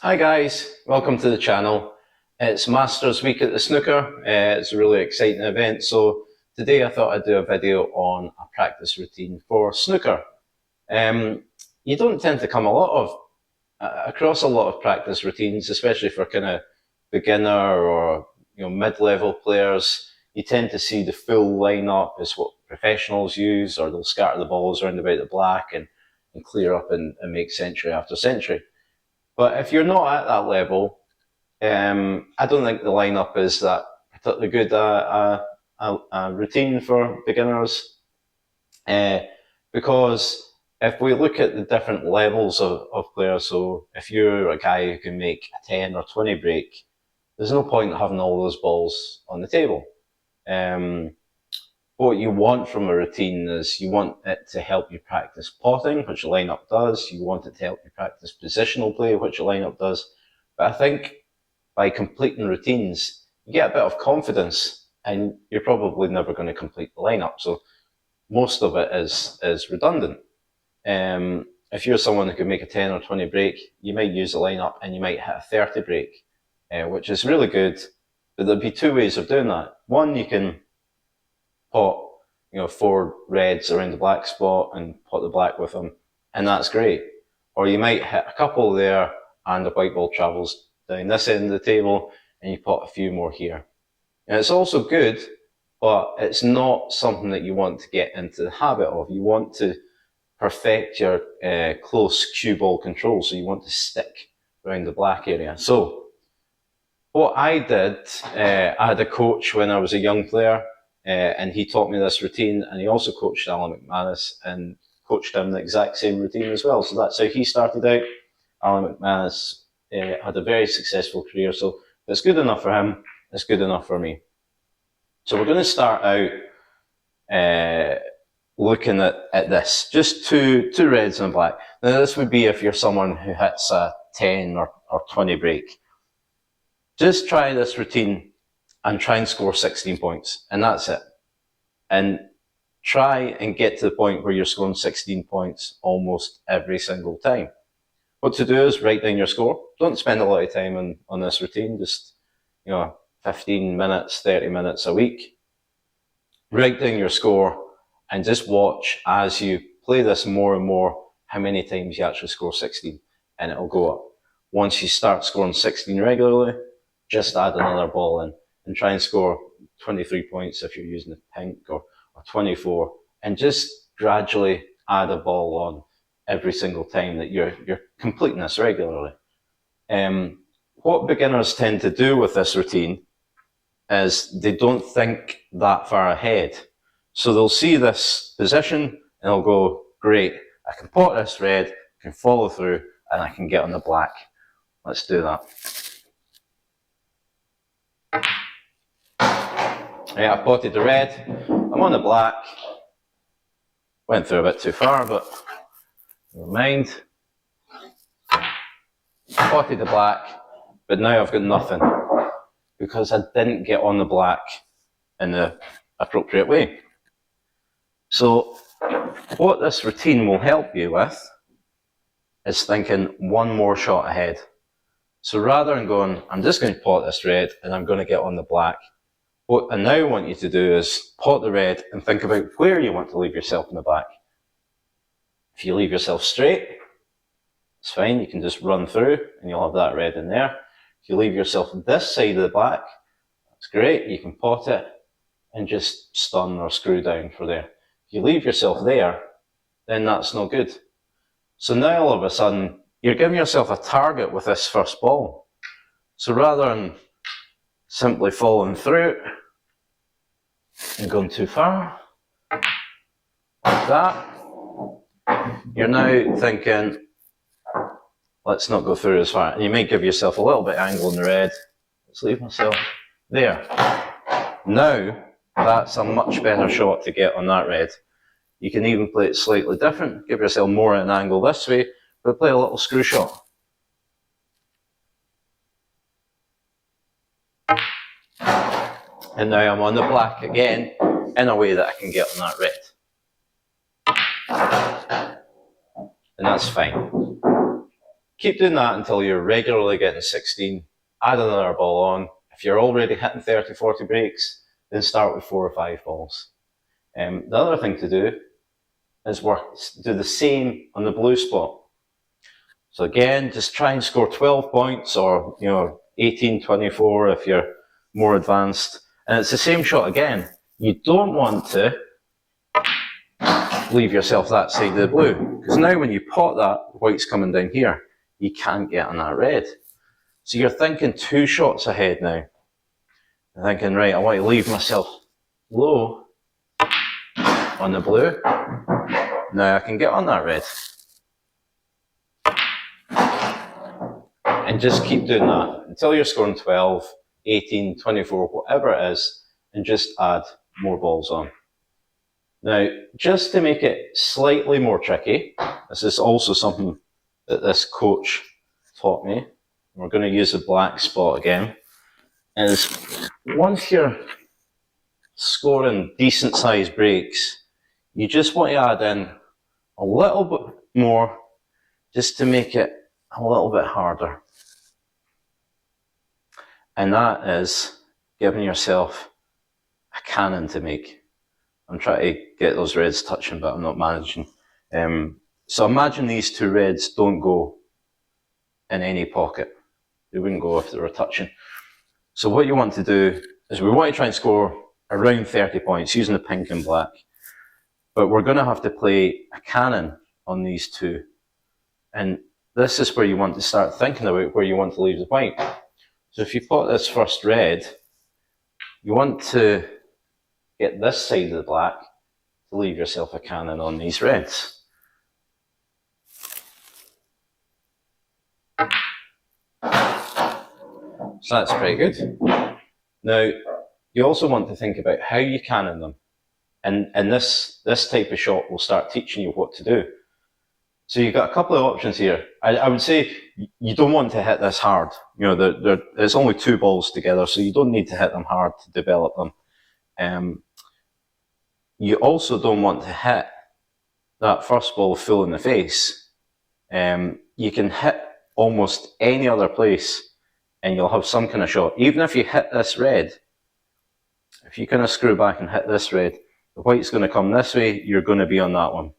Hi guys, welcome to the channel. It's Masters Week at the Snooker. It's a really exciting event, so today I thought I'd do a video on a practice routine for snooker. You don't tend to come across a lot of practice routines, especially for kind of beginner or mid-level players. You tend to see the full lineup is what professionals use, or they'll scatter the balls around about the black and clear up and make century after century. But if you're not at that level, I don't think the lineup is that particularly good a routine for beginners. Because if we look at the different levels of players, so if you're a guy who can make a 10 or 20 break, there's no point in having all those balls on the table. What you want from a routine is you want it to help you practice potting, which a lineup does. You want it to help you practice positional play, which a lineup does. But I think by completing routines, you get a bit of confidence and you're probably never going to complete the lineup. So most of it is redundant. If you're someone who can make a 10 or 20 break, you might use a lineup and you might hit a 30 break, which is really good. But there'd be two ways of doing that. One, you can pot, 4 reds around the black spot and pot the black with them, and that's great. Or you might hit a couple there and the white ball travels down this end of the table and you pot a few more here. And it's also good, but it's not something that you want to get into the habit of. You want to perfect your close cue ball control, so you want to stick around the black area. So what I did, I had a coach when I was a young player, and he taught me this routine, and he also coached Alan McManus and coached him the exact same routine as well. So that's how he started out. Alan McManus had a very successful career, so if it's good enough for him, it's good enough for me. So we're going to start out looking at this, just two reds and black. Now this would be if you're someone who hits a 10 or 20 break. Just try this routine and try and score 16 points, and that's it. And try and get to the point where you're scoring 16 points almost every single time. What to do is write down your score. Don't spend a lot of time on this routine, just 15 minutes, 30 minutes a week. Write down your score and just watch as you play this more and more how many times you actually score 16, and it'll go up. Once you start scoring 16 regularly, just add another ball in and try and score 23 points if you're using the pink, or 24, and just gradually add a ball on every single time that you're completing this regularly. What beginners tend to do with this routine is they don't think that far ahead. So they'll see this position and they'll go, great, I can pot this red, I can follow through, and I can get on the black. Let's do that. Yeah, I potted the red, I'm on the black. Went through a bit too far, but never mind. Potted the black, but now I've got nothing because I didn't get on the black in the appropriate way. So what this routine will help you with is thinking one more shot ahead. So rather than going, I'm just going to pot this red and I'm going to get on the black, what I now want you to do is pot the red and think about where you want to leave yourself in the black. If you leave yourself straight, it's fine, you can just run through and you'll have that red in there. If you leave yourself this side of the black, that's great, you can pot it and just stun or screw down for there. If you leave yourself there, then that's no good. So now all of a sudden, you're giving yourself a target with this first ball. So rather than simply following through and going too far, like that, you're now thinking, let's not go through as far. And you might give yourself a little bit of angle in the red. Let's leave myself there. Now, that's a much better shot to get on that red. You can even play it slightly different. Give yourself more at an angle this way, but play a little screw shot. And now I'm on the black again in a way that I can get on that red. And that's fine. keep doing that until you're regularly getting 16, add another ball on. If you're already hitting 30, 40 breaks, then start with 4 or 5 balls. The other thing to do is do the same on the blue spot. So again, just try and score 12 points or 18, 24 if you're more advanced. And it's the same shot again. You don't want to leave yourself that side of the blue, because now when you pot that, white's coming down here. You can't get on that red. So you're thinking 2 shots ahead now. You're thinking, right, I want to leave myself low on the blue. Now I can get on that red. And just keep doing that until you're scoring 12, 18, 24, whatever it is, and just add more balls on. Now, just to make it slightly more tricky, this is also something that this coach taught me. We're going to use the black spot again. Is once you're scoring decent sized breaks, you just want to add in a little bit more just to make it a little bit harder. And that is giving yourself a cannon to make. I'm trying to get those reds touching, but I'm not managing. So imagine these 2 reds don't go in any pocket. They wouldn't go if they were touching. So what you want to do is we want to try and score around 30 points using the pink and black. But we're going to have to play a cannon on these 2. And this is where you want to start thinking about where you want to leave the white. So if you pot this first red, you want to get this side of the black to leave yourself a cannon on these reds. So that's pretty good. Now, you also want to think about how you cannon them. And this type of shot will start teaching you what to do. So you've got a couple of options here. I would say you don't want to hit this hard. There's only 2 balls together, so you don't need to hit them hard to develop them. You also don't want to hit that first ball full in the face. You can hit almost any other place and you'll have some kind of shot. Even if you hit this red, if you kind of screw back and hit this red, the white's going to come this way, you're going to be on that one.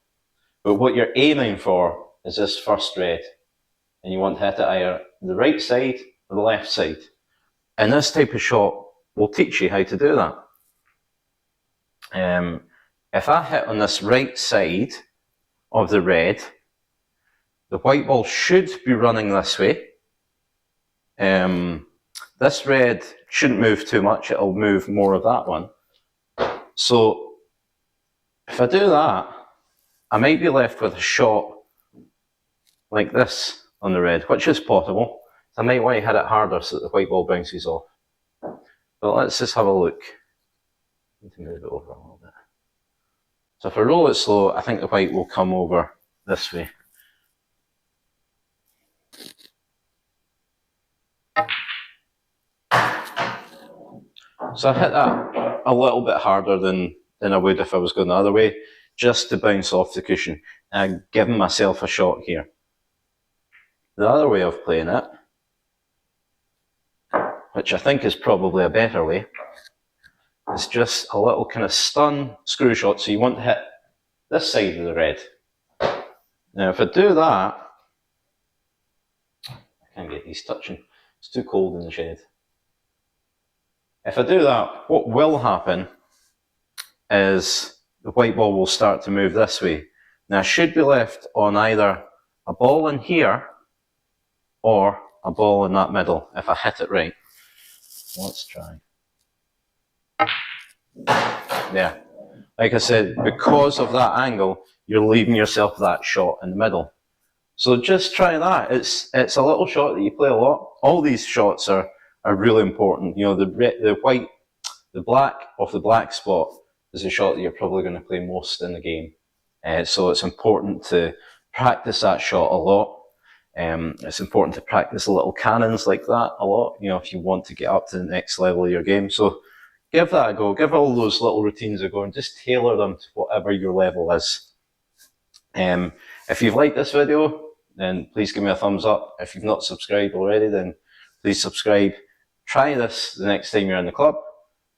But what you're aiming for is this first red. And you want to hit it either the right side or the left side. And this type of shot will teach you how to do that. If I hit on this right side of the red, the white ball should be running this way. This red shouldn't move too much, it'll move more of that one. So if I do that, I might be left with a shot like this on the red, which is possible. So I might want to hit it harder so that the white ball bounces off. But let's just have a look. I need to move it over a little bit. So if I roll it slow, I think the white will come over this way. So I hit that a little bit harder than I would if I was going the other way, just to bounce off the cushion. And I'm giving myself a shot here. The other way of playing it, which I think is probably a better way, is just a little kind of stun screw shot. So you want to hit this side of the red. Now if I do that, I can't get these touching, it's too cold in the shed. If I do that, what will happen is the white ball will start to move this way. Now I should be left on either a ball in here or a ball in that middle if I hit it right. Let's try. There. Like I said, because of that angle, you're leaving yourself that shot in the middle. So just try that. It's a little shot that you play a lot. All these shots are really important. You know, the black off the black spot is a shot that you're probably going to play most in the game. So it's important to practice that shot a lot. It's important to practice little cannons like that a lot, you know, if you want to get up to the next level of your game. So give that a go. Give all those little routines a go and just tailor them to whatever your level is. If you've liked this video, then please give me a thumbs up. If you've not subscribed already, then please subscribe. Try this the next time you're in the club.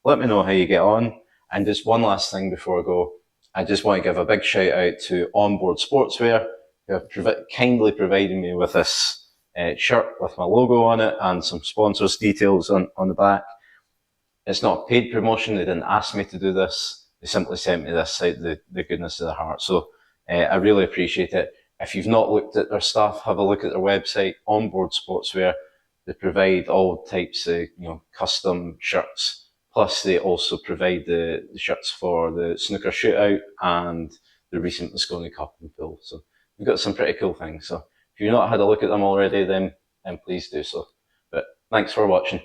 Let me know how you get on. And just one last thing before I go, I just want to give a big shout out to Onboard Sportswear, who have kindly provided me with this shirt with my logo on it and some sponsors' details on the back. It's not a paid promotion. They didn't ask me to do this. They simply sent me this out of the goodness of their heart. So I really appreciate it. If you've not looked at their stuff, have a look at their website, Onboard Sportswear. They provide all types of custom shirts. Plus, they also provide the shirts for the snooker shootout and the recent Moscone Cup and pool. So we've got some pretty cool things. So if you've not had a look at them already, then please do so. But thanks for watching.